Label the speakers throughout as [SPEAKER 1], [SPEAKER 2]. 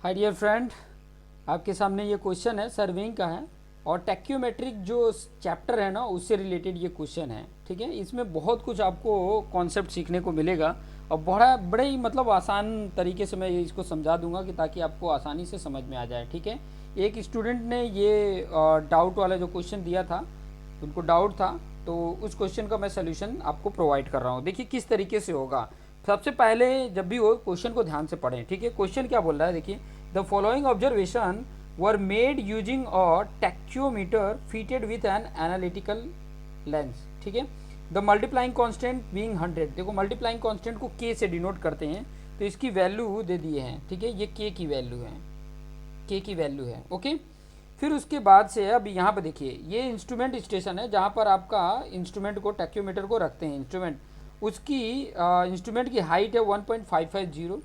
[SPEAKER 1] Hi dear friend, आपके सामने ये क्वेश्चन है, सर्वेइंग का है और टैक्योमेट्रिक जो चैप्टर है ना उससे रिलेटेड ये क्वेश्चन है। ठीक है, इसमें बहुत कुछ आपको कॉन्सेप्ट सीखने को मिलेगा और बड़े ही मतलब आसान तरीके से मैं इसको समझा दूंगा कि ताकि आपको आसानी से समझ में आ जाए। ठीक है, एक स्टूडेंट ने ये डाउट वाला जो क्वेश्चन दिया था, उनको डाउट था, तो उस क्वेश्चन का मैं सोल्यूशन आपको प्रोवाइड कर रहा हूँ। देखिए किस तरीके से होगा। सबसे पहले जब भी हो क्वेश्चन को ध्यान से पढ़ें। ठीक है, क्वेश्चन क्या बोल रहा है, देखिए the following observation were made using a tacheometer fitted with an analytical lens. ठीक है, द मल्टीप्लाइंग कांस्टेंट बीइंग 100। देखो मल्टीप्लाइंग कांस्टेंट को के से डिनोट करते हैं, तो इसकी वैल्यू दे दिए हैं। ठीक है, ये के की वैल्यू है, के की वैल्यू है। ओके, फिर उसके बाद से अब यहाँ पे देखिए ये इंस्ट्रूमेंट स्टेशन है जहाँ पर आपका इंस्ट्रूमेंट को टैक्योमीटर को रखते हैं। इंस्ट्रूमेंट उसकी इंस्ट्रूमेंट की हाइट है 1.550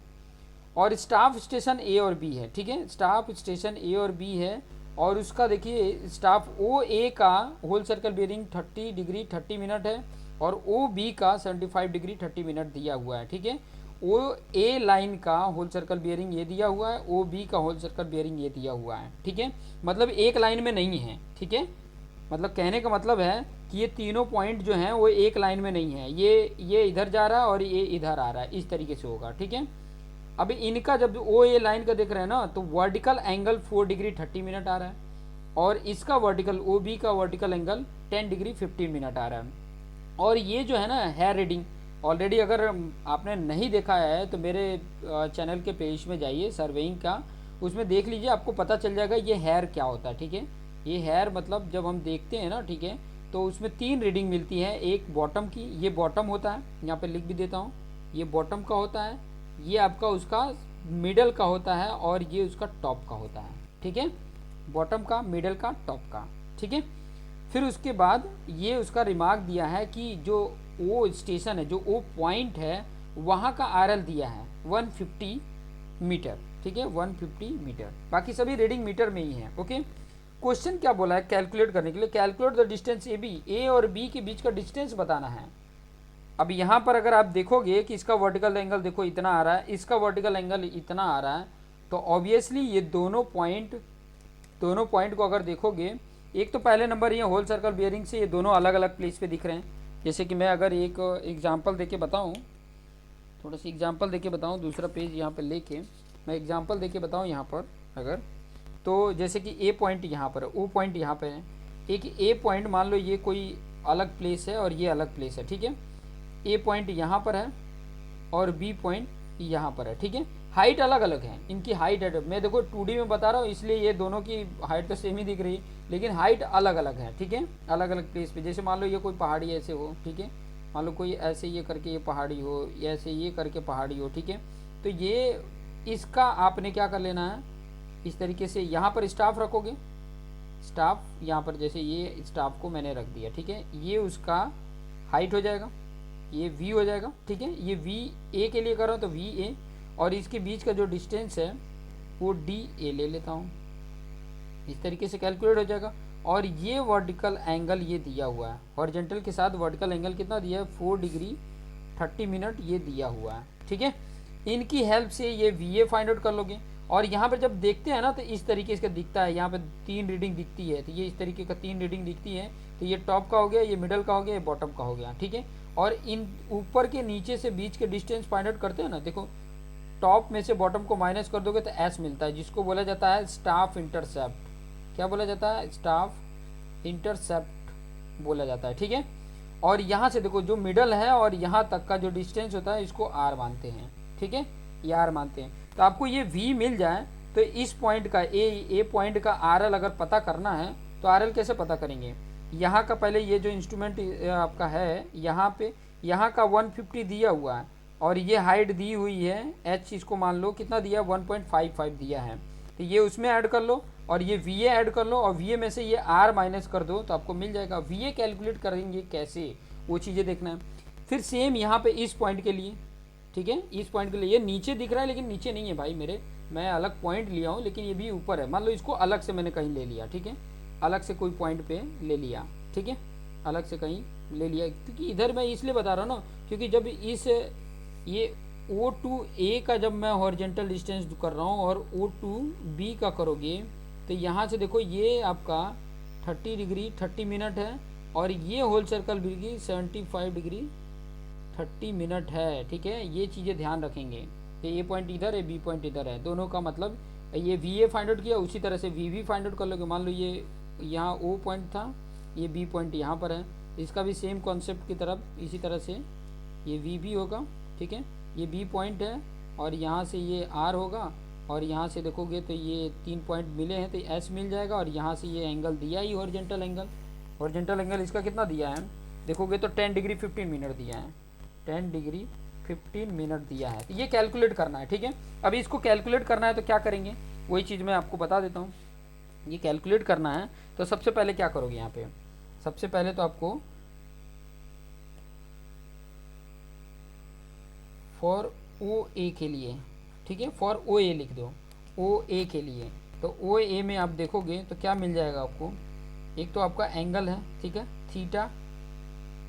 [SPEAKER 1] और स्टाफ स्टेशन ए और बी है। ठीक है, स्टाफ स्टेशन ए और बी है और उसका देखिए स्टाफ ओ ए का whole circle bearing 30 degree 30 minute है और ओ बी का 75 डिग्री 30 मिनट दिया हुआ है। ठीक है, ओ ए लाइन का होल सर्कल बेयरिंग ये दिया हुआ है, ओ बी का होल सर्कल बेयरिंग ये दिया हुआ है। ठीक है, मतलब एक लाइन में नहीं है। ठीक है, मतलब कहने का मतलब है कि ये तीनों पॉइंट जो हैं वो एक लाइन में नहीं है, ये इधर जा रहा है और ये इधर आ रहा है, इस तरीके से होगा। ठीक है, अब इनका जब ओ ए लाइन का देख रहे हैं ना, तो वर्टिकल एंगल 4 डिग्री 30 मिनट आ रहा है और इसका वर्टिकल ओ बी का वर्टिकल एंगल 10 डिग्री 15 मिनट आ रहा है। और ये जो है ना हेयर रीडिंग, ऑलरेडी अगर आपने नहीं देखा है तो मेरे चैनल के पेज में जाइए सर्वेइंग का, उसमें देख लीजिए, आपको पता चल जाएगा ये हेयर क्या होता है। ठीक है, ये हेयर मतलब जब हम देखते हैं ना, ठीक है, तो उसमें 3 रीडिंग मिलती है। एक बॉटम की, ये बॉटम होता है, यहाँ पे लिख भी देता हूँ, ये बॉटम का होता है, ये आपका उसका मिडल का होता है और ये उसका टॉप का होता है। ठीक है, बॉटम का, मिडल का, टॉप का। ठीक है, फिर उसके बाद ये उसका रिमार्क दिया है कि जो ओ स्टेशन है, जो ओ पॉइंट है, वहाँ का आरएल दिया है 150 मीटर। ठीक है, 150 मीटर, बाकी सभी रीडिंग मीटर में ही है। ओके, क्वेश्चन क्या बोला है, कैलकुलेट करने के लिए, calculate the distance A B, A और बी के बीच का डिस्टेंस बताना है। अब यहाँ पर अगर आप देखोगे कि इसका वर्टिकल एंगल देखो इतना आ रहा है, इसका वर्टिकल एंगल इतना आ रहा है, तो ऑब्वियसली ये दोनों पॉइंट को अगर देखोगे, एक तो पहले नंबर ये होल सर्कल बियरिंग से ये दोनों अलग अलग प्लेस पे दिख रहे हैं। जैसे कि मैं अगर एक एग्जांपल देके बताऊं, थोड़ा सा एग्जांपल देके बताऊं, दूसरा पेज यहाँ पे लेके मैं एग्जांपल देके बताऊं यहाँ पर अगर, तो जैसे कि ए पॉइंट यहाँ पर है, ओ पॉइंट यहाँ पे है, एक ए पॉइंट मान लो ये कोई अलग प्लेस है और ये अलग प्लेस है। ठीक है, ए पॉइंट यहाँ पर है और बी पॉइंट यहाँ पर है। ठीक है, हाइट अलग अलग है, इनकी हाइट है, मैं देखो 2D में बता रहा हूँ इसलिए ये दोनों की हाइट तो सेम ही दिख रही, लेकिन हाइट अलग अलग है। ठीक है, अलग अलग प्लेस पे, जैसे मान लो ये कोई पहाड़ी ऐसे हो, ठीक है, मान लो कोई ऐसे ये करके ये पहाड़ी हो, ऐसे ये करके पहाड़ी हो। ठीक है, तो ये इसका आपने क्या कर लेना है, इस तरीके से यहाँ पर स्टाफ रखोगे, स्टाफ यहाँ पर जैसे ये स्टाफ को मैंने रख दिया। ठीक है, ये उसका हाइट हो जाएगा, ये v हो जाएगा। ठीक है, ये v a के लिए कर रहा हूँ तो v a, और इसके बीच का जो डिस्टेंस है वो d a ले लेता हूँ, इस तरीके से कैलकुलेट हो जाएगा। और ये वर्टिकल एंगल ये दिया हुआ है, हॉरिजॉन्टल के साथ वर्टिकल एंगल कितना दिया है, 4 डिग्री 30 मिनट ये दिया हुआ है। ठीक है, इनकी हेल्प से ये वी ए फाइंड आउट कर लोगे। और यहाँ पर जब देखते हैं ना तो इस तरीके से दिखता है, यहाँ पे 3 रीडिंग दिखती है, तो ये इस तरीके का 3 रीडिंग दिखती है, तो ये टॉप का हो गया, ये मिडल का हो गया, ये बॉटम का हो गया। ठीक है, और इन ऊपर के नीचे से बीच के डिस्टेंस फाइंड आउट करते हैं ना, देखो टॉप में से बॉटम को माइनस कर दोगे तो एस मिलता है, जिसको बोला जाता है स्टाफ इंटरसेप्ट। क्या बोला जाता है, स्टाफ इंटरसेप्ट बोला जाता है। ठीक है, और यहाँ से देखो जो मिडल है और यहाँ तक का जो डिस्टेंस होता है इसको आर मानते हैं। ठीक है, ये आर मानते हैं, तो आपको ये वी मिल जाए तो इस पॉइंट का ए पॉइंट का आर एल अगर पता करना है तो आर एल कैसे पता करेंगे, यहाँ का पहले ये जो इंस्ट्रूमेंट आपका है यहाँ पे, यहाँ का 150 दिया हुआ है और ये हाइट दी हुई है एच, इसको मान लो कितना दिया, 1.55 दिया है, तो ये उसमें ऐड कर लो और ये वी ए ऐड कर लो और वी ए में से ये आर माइनस कर दो तो आपको मिल जाएगा। वी ए कैलकुलेट करेंगे कैसे, वो चीज़ें देखना है। फिर सेम यहाँ पे इस पॉइंट के लिए, ठीक है, इस पॉइंट के लिए ये नीचे दिख रहा है लेकिन नीचे नहीं है भाई मेरे, मैं अलग पॉइंट लिया हूँ लेकिन ये भी ऊपर है, मान लो इसको अलग से मैंने कहीं ले लिया। ठीक है, अलग से कोई पॉइंट पे ले लिया। ठीक है, अलग से कहीं ले लिया, क्योंकि इधर मैं इसलिए बता रहा हूँ ना, क्योंकि जब इस ये ओ टू ए का जब मैं हॉरिजेंटल डिस्टेंस कर रहा हूँ और ओ टू बी का करोगे तो यहाँ से देखो ये आपका 30 डिग्री 30 मिनट है और ये होल सर्कल भी 75 डिग्री 30 मिनट है। ठीक है, ये चीज़ें ध्यान रखेंगे। तो ए पॉइंट इधर है, बी पॉइंट इधर है, दोनों का मतलब ये वी ए फाइंड आउट किया, उसी तरह से वी भी फाइंड आउट कर लोगे। मान लो ये यहाँ ओ पॉइंट था, ये बी पॉइंट यहाँ पर है, इसका भी सेम कॉन्सेप्ट की तरफ इसी तरह से ये वी भी होगा। ठीक है, ये बी पॉइंट है और यहाँ से ये आर होगा और यहाँ से देखोगे तो ये 3 पॉइंट मिले हैं तो एस मिल जाएगा और यहाँ से ये एंगल दिया ही हॉरिजेंटल एंगल। हॉरिजेंटल एंगल इसका कितना दिया है देखोगे तो 10 डिग्री 15 मिनट दिया है, 10 डिग्री 15 मिनट दिया है। तो ये कैलकुलेट करना है। ठीक है, अभी इसको कैलकुलेट करना है तो क्या करेंगे, वही चीज़ मैं आपको बता देता हूँ। ये कैलकुलेट करना है तो सबसे पहले क्या करोगे, यहाँ पे सबसे पहले तो आपको फॉर ओ ए के लिए, ठीक है, फॉर ओ ए लिख दो, ओ ए के लिए। तो ओ ए में आप देखोगे तो क्या मिल जाएगा आपको, एक तो आपका एंगल है, ठीक है, थीटा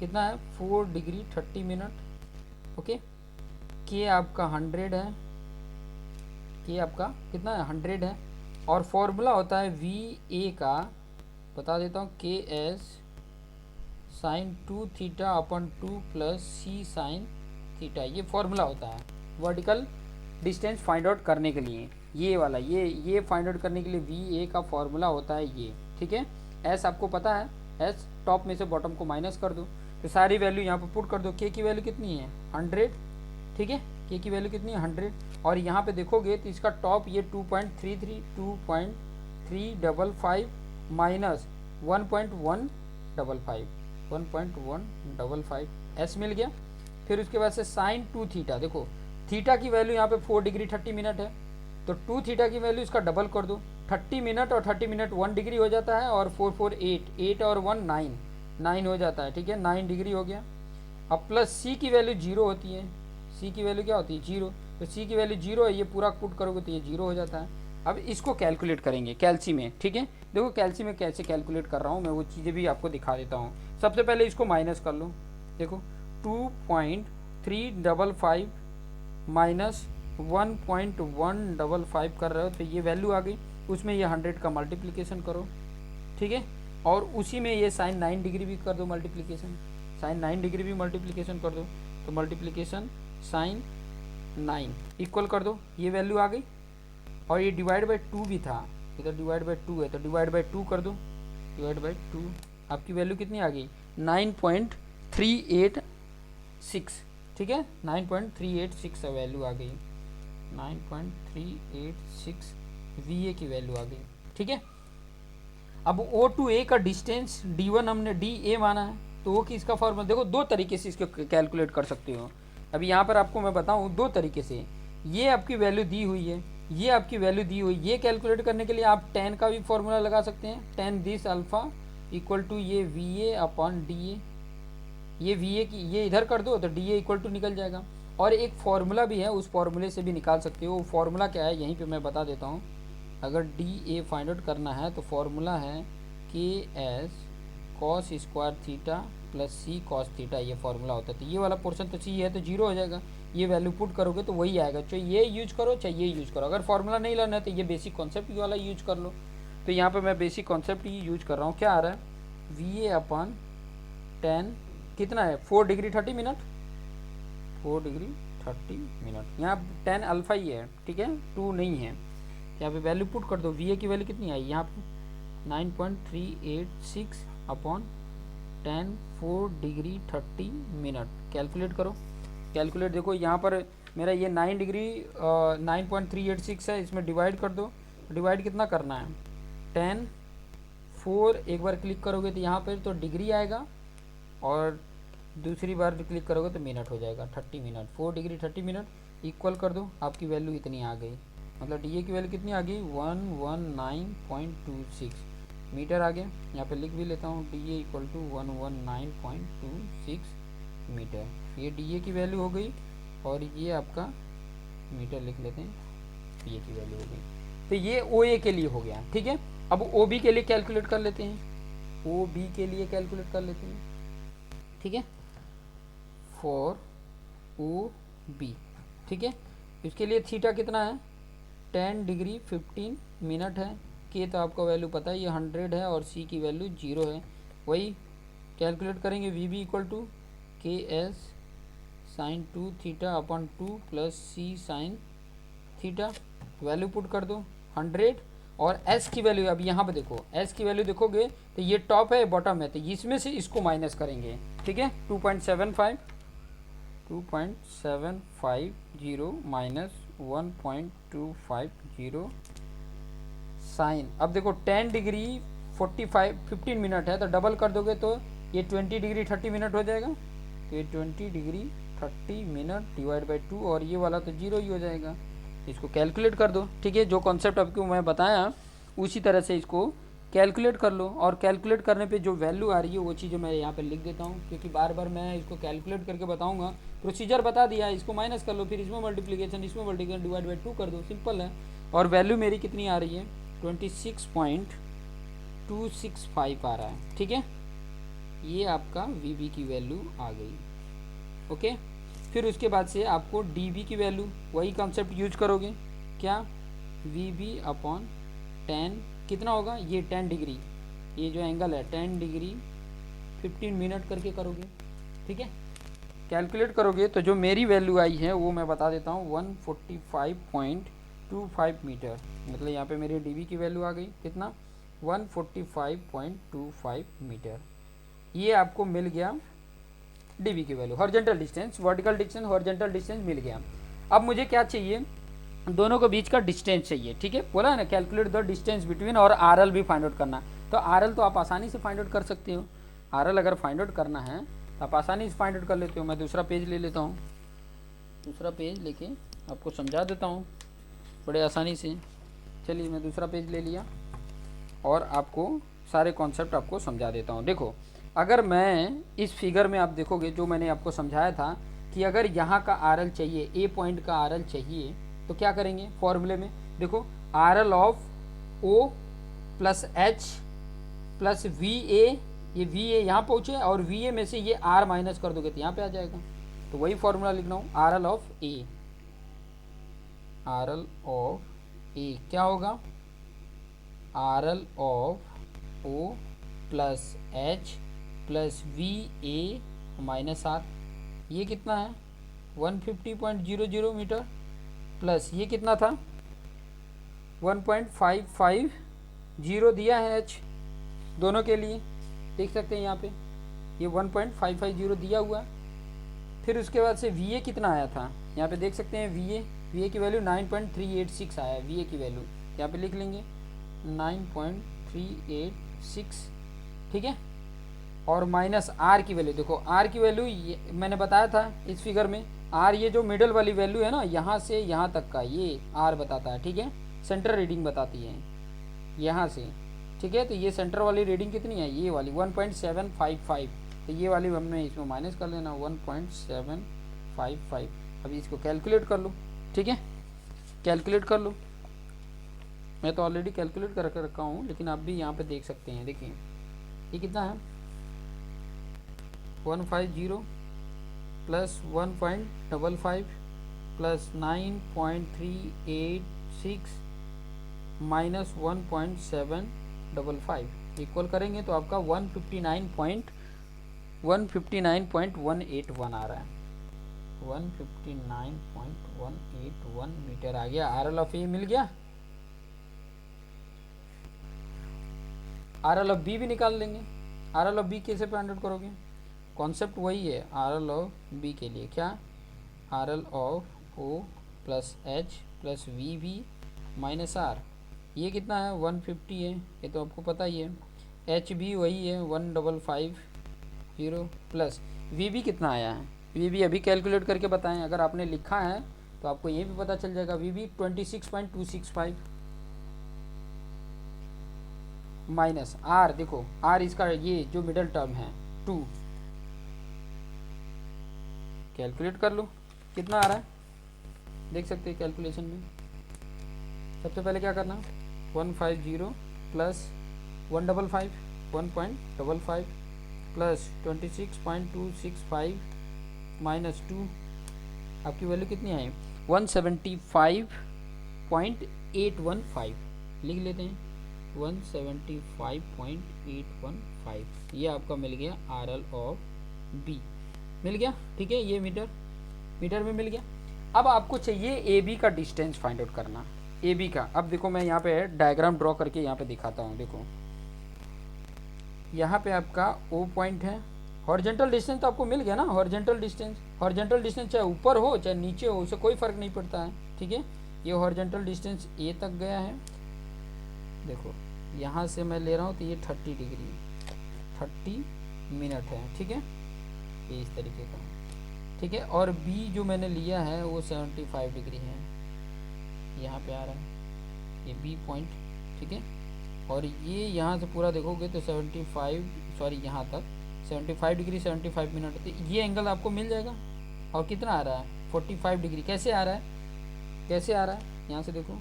[SPEAKER 1] कितना है 4 डिग्री 30 मिनट। ओके, के आपका 100 है, के आपका कितना है 100 है और फॉर्मूला होता है वी ए का, बता देता हूँ, के एस साइन 2 थीटा अपन 2 प्लस सी साइन थीटा, ये फॉर्मूला होता है वर्टिकल डिस्टेंस फाइंड आउट करने के लिए। ये वाला ये फाइंड आउट करने के लिए वी ए का फॉर्मूला होता है ये। ठीक है, एस आपको पता है, एस टॉप में से बॉटम को माइनस कर दो तो सारी वैल्यू यहाँ पर पुट कर दो। के की वैल्यू कितनी है 100, ठीक है, के की वैल्यू कितनी है 100 और यहाँ पे देखोगे तो इसका टॉप ये 2.33 2.355 माइनस 1.155 एस मिल गया। फिर उसके बाद से साइन 2 थीटा, देखो थीटा की वैल्यू यहाँ पे 4 डिग्री 30 मिनट है तो 2 थीटा की वैल्यू इसका डबल कर दो, 30 मिनट और 30 मिनट 1 डिग्री हो जाता है और 4 4 8 और 1 9 हो जाता है। ठीक है, 9 डिग्री हो गया। अब प्लस सी की वैल्यू 0 होती है, सी की वैल्यू क्या होती है 0, तो सी की वैल्यू 0 है, ये पूरा पुट करोगे तो ये 0 हो जाता है। अब इसको कैलकुलेट करेंगे कैल्सी में। ठीक है, देखो कैल्सी में कैसे कैलकुलेट कर रहा हूँ मैं, वो चीज़ें भी आपको दिखा देता हूँ। सबसे पहले इसको माइनस कर लो, देखो 2.355 माइनस 1.155 कर रहे हो तो ये वैल्यू आ गई, उसमें ये 100 का मल्टीप्लिकेशन करो। ठीक है, और उसी में ये साइन 9 डिग्री भी कर दो मल्टीप्लिकेशन, साइन 9 डिग्री भी मल्टीप्लिकेशन कर दो, तो मल्टीप्लिकेशन साइन 9 इक्वल कर दो, ये वैल्यू आ गई। और ये डिवाइड बाई 2 भी था, इधर डिवाइड बाई 2 है तो डिवाइड बाई 2 कर दो, डिवाइड बाई 2 आपकी वैल्यू कितनी आ गई 9.386। ठीक है, 9.386 वैल्यू आ गई, 9.386 वी ए की वैल्यू आ गई। ठीक है, अब ओ टू ए का डिस्टेंस D1 हमने डी ए माना है तो वो किसका फॉर्मूला, देखो दो तरीके से इसको कैलकुलेट कर सकते हो। अभी यहाँ पर आपको मैं बताऊँ दो तरीके से, ये आपकी वैल्यू दी हुई है, ये आपकी वैल्यू दी हुई, ये कैलकुलेट करने के लिए आप tan का भी फॉर्मूला लगा सकते हैं, tan this alpha equal to ये V A upon D A, ये वी ए की ये इधर कर दो तो डी ए इक्वल टू निकल जाएगा। और एक फार्मूला भी है, उस फार्मूले से भी निकाल सकते हो। वो फार्मूला क्या है यहीं पे मैं बता देता हूँ। अगर डी ए फाइंड आउट करना है तो फार्मूला है K S cos square theta plus C cos theta, ये फार्मूला होता है। तो ये वाला पोर्शन तो सी है तो 0 हो जाएगा, ये वैल्यू पुट करोगे तो वही आएगा, चाहे ये यूज करो चाहे ये यूज करो। अगर फार्मूला नहीं लाना है तो ये बेसिक कॉन्सेप्ट वाला यूज कर लो। तो यहाँ पर मैं बेसिक कॉन्सेप्ट ही यूज कर रहा हूँ। क्या आ रहा है वी ए अपॉन 10 कितना है 4 डिग्री 30 मिनट, 4 डिग्री 30 मिनट, यहाँ 10 अल्फ़ा ही है, ठीक है 2 नहीं है। यहाँ पे वैल्यू पुट कर दो, वी ए की वैल्यू कितनी आई यहाँ पे 9.386 अपॉन 10 4 डिग्री 30 मिनट। कैलकुलेट करो, कैलकुलेट देखो यहाँ पर मेरा ये 9 डिग्री 9.386 है, इसमें डिवाइड कर दो। डिवाइड कितना करना है 10 4, एक बार क्लिक करोगे तो यहाँ पर तो डिग्री आएगा और दूसरी बार क्लिक करोगे तो मिनट हो जाएगा 30 मिनट। 4 डिग्री 30 मिनट इक्वल कर दो, आपकी वैल्यू इतनी आ गई, मतलब डी ए की वैल्यू कितनी आ गई 119.26 मीटर आ गया। यहाँ पे लिख भी लेता हूँ D A equal to 119.26 metre, ये डी ए की वैल्यू हो गई और ये आपका मीटर लिख लेते हैं, ये की वैल्यू हो गई। तो ये ओ ए के लिए हो गया। ठीक है, अब ओ बी के लिए कैलकुलेट कर लेते हैं, ओ बी के लिए कैलकुलेट कर लेते हैं। ठीक है, फॉर ओ बी ठीक है। इसके लिए थीटा कितना है 10 डिग्री 15 मिनट है। के तो आपका वैल्यू पता है ये 100 है और सी की वैल्यू 0 है। वही कैलकुलेट करेंगे V B equal to K S sine 2 theta upon 2 plus C sine theta. Value put कर दो 100 और s की वैल्यू अब यहाँ पे देखो s की वैल्यू देखोगे तो ये टॉप है बॉटम है तो इसमें से इसको माइनस करेंगे। ठीक है 2.75 माइनस 1.250 साइन। अब देखो 10 डिग्री 15 मिनट है तो डबल कर दोगे तो ये 20 डिग्री 30 मिनट हो जाएगा। तो ये 20 डिग्री 30 मिनट डिवाइड बाई 2 और ये वाला तो 0 ही हो जाएगा। इसको कैलकुलेट कर दो। ठीक है जो कॉन्सेप्ट आपको मैं बताया उसी तरह से इसको कैलकुलेट कर लो और कैलकुलेट करने पे जो वैल्यू आ रही है वो चीज़ें मैं यहाँ पे लिख देता हूँ क्योंकि बार बार मैं इसको कैलकुलेट करके बताऊँगा। प्रोसीजर बता दिया, इसको माइनस कर लो फिर इसमें मल्टीप्लिकेशन इसमें मल्टीप्लिकेशन डिवाइड बाई 2 कर दो, सिंपल है। और वैल्यू मेरी कितनी आ रही है 26.265 आ रहा है। ठीक है ये आपका वी बी की वैल्यू आ गई। ओके फिर उसके बाद से आपको डी बी की वैल्यू वही कॉन्सेप्ट यूज करोगे क्या वी बी अपॉन 10 कितना होगा ये 10 डिग्री ये जो एंगल है 10 डिग्री 15 मिनट करके करोगे। ठीक है कैलकुलेट करोगे तो जो मेरी वैल्यू आई है वो मैं बता देता हूँ 145.25 मीटर। मतलब यहाँ पे मेरी डी की वैल्यू आ गई कितना 145.25 मीटर। ये आपको मिल गया डी की value. Horizontal distance vertical distance horizontal distance मिल गया। अब मुझे क्या चाहिए दोनों के बीच का डिस्टेंस चाहिए। ठीक है बोला है ना कैलकुलेट द डिस्टेंस बिटवीन और आर एल भी फाइंड आउट करना। तो आर एल तो आप आसानी से फाइंड आउट कर सकते हो। आर एल अगर फाइंड आउट करना है तो आप आसानी से फाइंड आउट कर लेते हो। मैं दूसरा पेज ले लेता हूँ, दूसरा पेज लेके आपको समझा देता हूँ बड़े आसानी से। चलिए मैं दूसरा पेज ले लिया और आपको सारे कॉन्सेप्ट आपको समझा देता हूँ। देखो अगर मैं इस फिगर में आप देखोगे जो मैंने आपको समझाया था कि अगर यहाँ का आर एल चाहिए ए पॉइंट का आर एल चाहिए तो क्या करेंगे फॉर्मूले में देखो R L of O plus H plus V A, ये वी ए यहाँ पहुँचे और वी ए में से ये आर माइनस कर दोगे तो यहाँ पे आ जाएगा। तो वही फॉर्मूला लिख रहा हूँ R L of A, R L of A क्या होगा R L of O plus H plus V A minus R. ये कितना है 150.00 मीटर प्लस ये कितना था 1.550 दिया है एच दोनों के लिए देख सकते हैं यहाँ पे ये 1.550 दिया हुआ। फिर उसके बाद से वी ए कितना आया था यहाँ पे देख सकते हैं वी ए की वैल्यू 9.386 आया है। वी ए की वैल्यू यहाँ पे लिख लेंगे 9.386। ठीक है और माइनस आर की वैल्यू देखो आर की वैल्यू मैंने बताया था इस फिगर में आर ये जो मिडल वाली वैल्यू है ना यहाँ से यहाँ तक का ये आर बताता है। ठीक है सेंटर रीडिंग बताती है यहाँ से। ठीक है तो ये सेंटर वाली रीडिंग कितनी है ये वाली 1.755 तो ये वाली हमने इसमें माइनस कर लेना 1.755। अभी इसको कैलकुलेट कर लो। ठीक है कैलकुलेट कर लो। मैं तो ऑलरेडी कैलकुलेट कर रखा हूँ लेकिन आप भी यहाँ पे देख सकते हैं। देखिए ये कितना है 150 प्लस 1.55 प्लस 9.386 माइनस 1.755 इक्वल करेंगे तो आपका 159.181 आ रहा है। 159.181 मीटर आ गया। आर एल ऑफ ए मिल गया। आर एल ऑफ बी भी निकाल लेंगे। आर एल ऑफ बी कैसे फाइंड आउट करोगे कॉन्सेप्ट वही है आर एल ऑफ बी के लिए क्या R L of O plus H plus V B minus R. ये कितना है 150 है ये तो आपको पता ही है। एच बी वही है 1550 प्लस वी बी कितना आया है वी बी अभी कैलकुलेट करके बताएं। अगर आपने लिखा है तो आपको ये भी पता चल जाएगा वी बी 26.265 माइनस आर देखो आर इसका ये जो मिडल टर्म है 2 कैलकुलेट कर लो कितना आ रहा है देख सकते हैं कैलकुलेशन में। सबसे पहले क्या करना 150 प्लस 155 प्लस 26.265 माइनस 2 आपकी वैल्यू कितनी आई 175.815 लिख लेते हैं, 175.815 ये आपका मिल गया RL ऑफ B मिल गया। ठीक है, ये मीटर में मिल गया। अब आपको चाहिए AB का डिस्टेंस फाइंड आउट करना, AB का। अब देखो मैं यहाँ पे डायग्राम ड्रॉ करके यहाँ पे दिखाता हूँ। देखो यहाँ पे आपका O पॉइंट है, हॉरिजॉन्टल डिस्टेंस तो आपको मिल गया ना। हॉरिजॉन्टल डिस्टेंस चाहे ऊपर हो चाहे नीचे हो, उससे कोई फ़र्क नहीं पड़ता है। ठीक है, ये हॉरिजॉन्टल डिस्टेंस A तक गया है। देखो यहाँ से मैं ले रहा हूँ तो ये 30 डिग्री 30 मिनट है। ठीक है, ये इस तरीके का। ठीक है, और B जो मैंने लिया है वो 75 डिग्री है, यहाँ पे आ रहा है ये B पॉइंट। ठीक है, और ये यहाँ से पूरा देखोगे तो 75 यहाँ तक 75 डिग्री 75 मिनट, तो ये एंगल आपको मिल जाएगा। और कितना आ रहा है 45 डिग्री। कैसे आ रहा है यहाँ से देखो,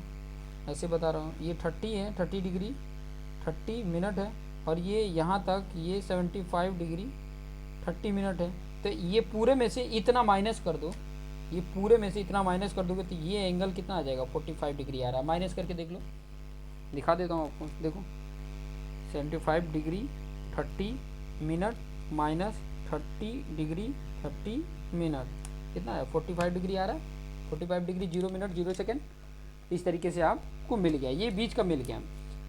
[SPEAKER 1] ऐसे बता रहा हूँ। ये 30 है, 30 डिग्री 30 मिनट है, और ये यहाँ तक ये 75 डिग्री 30 मिनट है। तो ये पूरे में से इतना माइनस कर दो, ये पूरे में से इतना माइनस कर दोगे तो ये एंगल कितना आ जाएगा 45 डिग्री आ रहा है। माइनस करके देख लो, दिखा देता हूँ आपको। देखो 75 degree 30 minute minus 30 degree 30 minute कितना है 45 डिग्री आ रहा है। 45 डिग्री 0 मिनट 0 सेकेंड। इस तरीके से आपको मिल गया, ये बीच का मिल गया।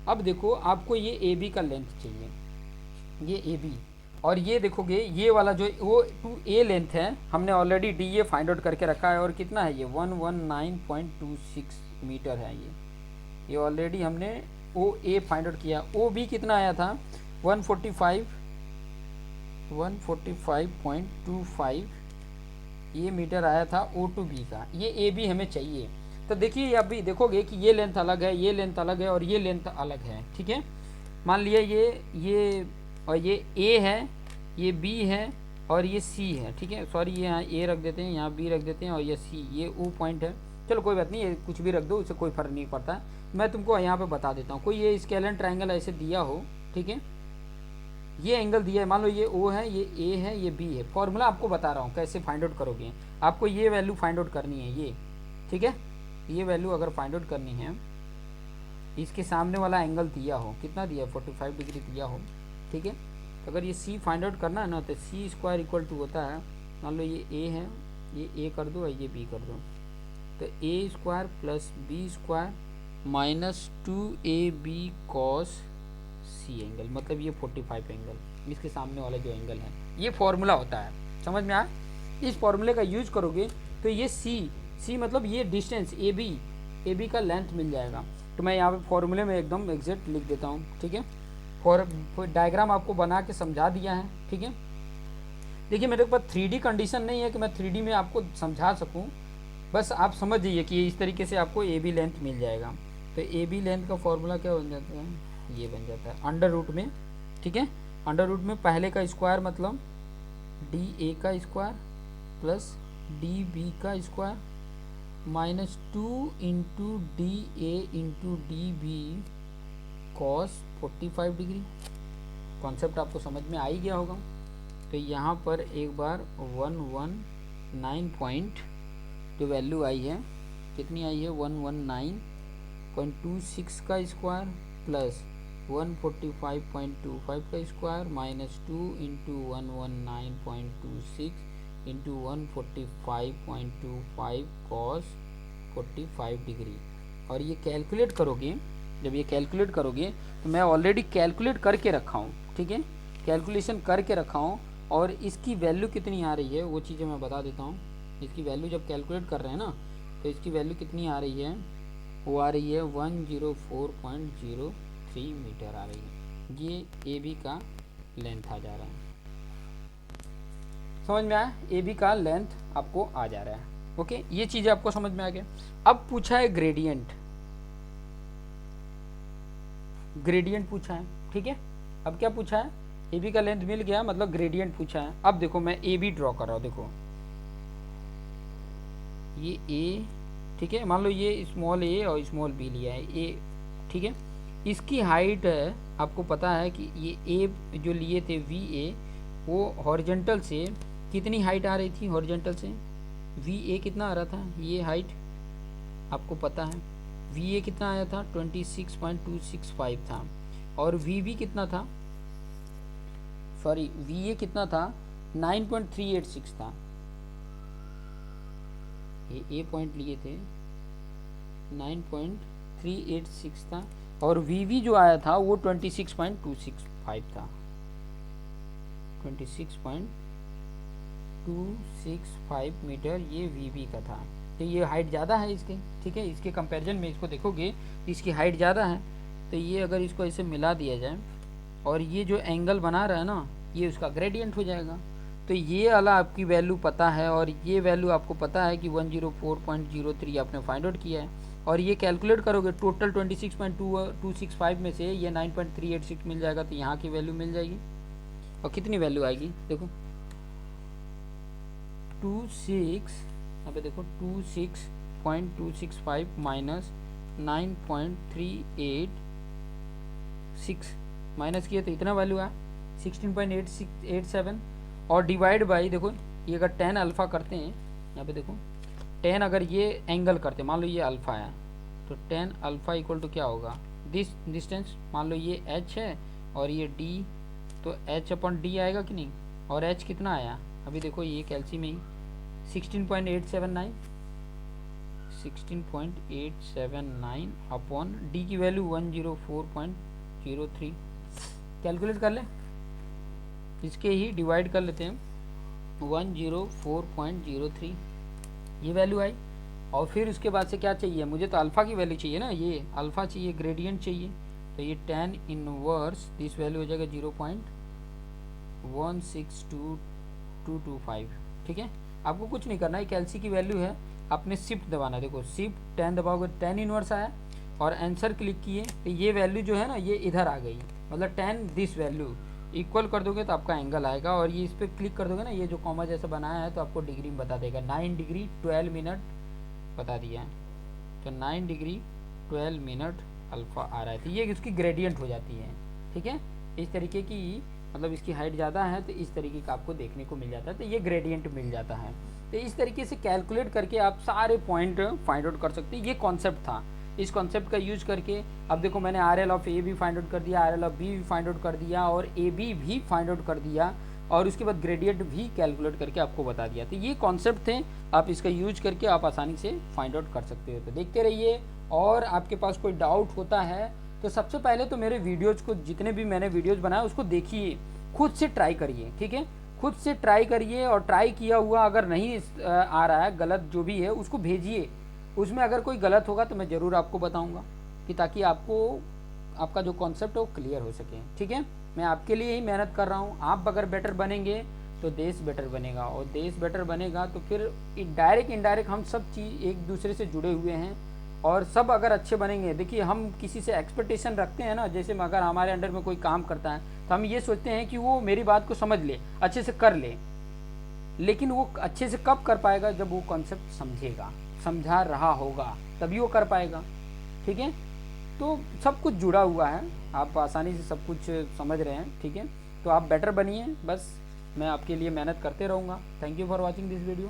[SPEAKER 1] अब देखो आपको ये AB का लेंथ चाहिए, ये AB। और ये देखोगे ये वाला जो वो 2A लेंथ है, हमने ऑलरेडी DA फाइंड आउट करके रखा है। और कितना है ये 119.26 मीटर है। ये ऑलरेडी हमने OA फाइंड आउट किया। OB कितना आया था 145.25 ये मीटर आया था O to B का। ये AB हमें चाहिए। तो देखिए अभी देखोगे कि ये लेंथ अलग है, ये लेंथ अलग है, और ये लेंथ अलग है। ठीक है, मान लिया ये और ये A है, ये B है, और ये C है। ठीक है, सॉरी ये यहाँ A रख देते हैं, यहाँ B रख देते हैं, और ये C ये O पॉइंट है। चलो कोई बात नहीं, ये कुछ भी रख दो, उससे कोई फ़र्क नहीं पड़ता। मैं तुमको यहाँ पे बता देता हूँ। कोई ये स्केलन ट्रायंगल ऐसे दिया हो, ठीक है, ये एंगल दिया है, मान लो ये O है, ये A है, ये B है। फॉर्मूला आपको बता रहा हूँ कैसे फाइंड आउट करोगे। आपको ये वैल्यू फाइंड आउट करनी है, ये। ठीक है, ये वैल्यू अगर फाइंड आउट करनी है, इसके सामने वाला एंगल दिया हो, कितना दिया 45 डिग्री दिया हो। ठीक है, तो अगर ये C फाइंड आउट करना है ना, तो C स्क्वायर इक्वल टू होता है, मान लो ये A है, ये A कर दो और ये B कर दो, तो A square plus B square minus 2AB cos C angle, मतलब ये 45 एंगल, इसके सामने वाला जो एंगल है। ये फॉर्मूला होता है, समझ में आया। इस फॉर्मूले का यूज करोगे तो ये C मतलब ये डिस्टेंस AB का लेंथ मिल जाएगा। तो मैं यहाँ पे फॉर्मूले में एकदम एग्जैक्ट लिख देता हूँ। ठीक है, डायग्राम आपको बना के समझा दिया है। ठीक है, देखिए मेरे पास 3D कंडीशन नहीं है कि मैं 3D में आपको समझा सकूं, बस आप समझ जाइए कि इस तरीके से आपको AB लेंथ मिल जाएगा। तो AB लेंथ का फॉर्मूला क्या बन जाता है, ये बन जाता है अंडर रूट में। ठीक है, अंडर रूट में पहले का स्क्वायर मतलब DA का स्क्वायर प्लस DB का square minus 2 into DA into DB cos 45 degree. Concept आपको समझ में आ ही गया होगा। तो यहाँ पर एक बार 119 पॉइंट जो वैल्यू आई है, कितनी आई है 119.26 का स्क्वायर प्लस 145.25 का square minus 2 into 119.26 into 145.25 cos 45 degree. और ये कैलकुलेट करोगे, जब ये कैलकुलेट करोगे तो मैं ऑलरेडी कैलकुलेट करके रखा हूँ। ठीक है, कैलकुलेशन करके रखा हूँ, और इसकी वैल्यू कितनी आ रही है वो चीज़ें मैं बता देता हूँ। इसकी वैल्यू जब कैलकुलेट कर रहे हैं ना, तो इसकी वैल्यू कितनी आ रही है, वो आ रही है 104.03 मीटर आ रही है। ये AB का लेंथ आ जा रहा है, समझ में आया। AB का लेंथ आपको आ जा रहा है। ओके, ये चीज़ें आपको समझ में आ गया। अब पूछा है ग्रेडियंट पूछा है। ठीक है, अब क्या पूछा है, AB का लेंथ मिल गया, मतलब ग्रेडियंट पूछा है। अब देखो मैं AB ड्रॉ कर रहा हूँ। देखो ये A, ठीक है, मान लो ये स्मॉल a और स्मॉल b लिया है A। ठीक है, इसकी हाइट है, आपको पता है कि ये A जो लिए थे VA, वो हॉरिजॉन्टल से कितनी हाइट आ रही थी, हॉरिजॉन्टल से VA कितना आ रहा था, ये हाइट आपको पता है VA कितना आया था 26.265 था, और VB कितना था, सॉरी VA कितना था 9.386 था, ये A पॉइंट लिए थे 9.386 था, और VB जो आया था वो 26.265 था, 26.265 मीटर ये VB का था। तो ये हाइट ज़्यादा है इसके, ठीक है, इसके कंपैरिजन में इसको देखोगे तो इसकी हाइट ज़्यादा है। तो ये अगर इसको ऐसे मिला दिया जाए और ये जो एंगल बना रहा है ना ये उसका ग्रेडियंट हो जाएगा। तो ये वाला आपकी वैल्यू पता है और ये वैल्यू आपको पता है कि 104.03 आपने फाइंड आउट किया है, और ये कैलकुलेट करोगे टोटल 26.265 में से ये 9.386 मिल जाएगा, तो यहाँ की वैल्यू मिल जाएगी। और कितनी वैल्यू आएगी देखो यहाँ पे देखो 26.265 माइनस 9.386 माइनस किया तो इतना वैल्यू आया 16.8687, और डिवाइड बाई देखो ये अगर 10 अल्फ़ा करते हैं, यहाँ पे देखो 10 अगर ये एंगल करते मान लो ये अल्फ़ा है तो 10 अल्फ़ा इक्वल टू क्या होगा, दिस डिस्टेंस मान लो ये h है और ये d, तो h अपॉन d आएगा कि नहीं, और h कितना आया अभी देखो ये कैल्सी में ही 16.879 अपॉन d की वैल्यू 104.03, कैलकुलेट कर ले, इसके ही डिवाइड कर लेते हैं 104.03, ये वैल्यू आई। और फिर उसके बाद से क्या चाहिए मुझे, तो अल्फ़ा की वैल्यू चाहिए ना, ये अल्फ़ा चाहिए, ग्रेडियंट चाहिए, तो ये tan इनवर्स दिस वैल्यू हो जाएगा 0.162225, ठीक है। आपको कुछ नहीं करना है, कैल्सी की वैल्यू है, आपने शिफ्ट दबाना, देखो शिफ्ट 10 दबाओगे tan इनवर्स आया और आंसर क्लिक किए तो ये वैल्यू जो है ना ये इधर आ गई, मतलब tan दिस वैल्यू इक्वल कर दोगे तो आपका एंगल आएगा, और ये इस पर क्लिक कर दोगे ना ये जो कॉमा जैसा बनाया है तो आपको डिग्री में बता देगा, 9 डिग्री 12 मिनट बता दिया है, तो 9 डिग्री 12 मिनट अल्फ़ा आ रहा है, तो ये इसकी ग्रेडियंट हो जाती है, ठीक है। इस तरीके की मतलब इसकी हाइट ज़्यादा है तो इस तरीके का आपको देखने को मिल जाता है, तो ये ग्रेडियंट मिल जाता है। तो इस तरीके से कैलकुलेट करके आप सारे पॉइंट फाइंड आउट कर सकते हैं, ये कॉन्सेप्ट था। इस कॉन्सेप्ट का यूज करके अब देखो मैंने RL ऑफ ए भी फाइंड आउट कर दिया, RL ऑफ बी भी फाइंड आउट कर दिया, और AB भी फाइंड आउट कर दिया, और उसके बाद ग्रेडियंट भी कैलकुलेट करके आपको बता दिया। तो ये कॉन्सेप्ट थे, आप इसका यूज करके आप आसानी से फाइंड आउट कर सकते हो। तो देखते रहिए, और आपके पास कोई डाउट होता है तो सबसे पहले तो मेरे वीडियोज़ को, जितने भी मैंने वीडियोज़ बनाए उसको देखिए, खुद से ट्राई करिए, ठीक है, खुद से ट्राई करिए, और ट्राई किया हुआ अगर नहीं आ रहा है, गलत जो भी है उसको भेजिए, उसमें अगर कोई गलत होगा तो मैं ज़रूर आपको बताऊंगा, कि ताकि आपको आपका जो कॉन्सेप्ट है वो क्लियर हो सके, ठीक है। मैं आपके लिए ही मेहनत कर रहा हूँ, आप अगर बेटर बनेंगे तो देश बेटर बनेगा, और देश बेटर बनेगा तो फिर डायरेक्ट इनडायरेक्ट हम सब चीज़ एक दूसरे से जुड़े हुए हैं, और सब अगर अच्छे बनेंगे। देखिए हम किसी से एक्सपेक्टेशन रखते हैं ना, जैसे अगर हमारे अंडर में कोई काम करता है तो हम ये सोचते हैं कि वो मेरी बात को समझ ले, अच्छे से कर ले, लेकिन वो अच्छे से कब कर पाएगा, जब वो कॉन्सेप्ट समझेगा, समझा रहा होगा, तभी वो कर पाएगा, ठीक है। तो सब कुछ जुड़ा हुआ है, आप आसानी से सब कुछ समझ रहे हैं, ठीक है। तो आप बेटर बनिए, बस मैं आपके लिए मेहनत करते रहूँगा। Thank you for watching this video.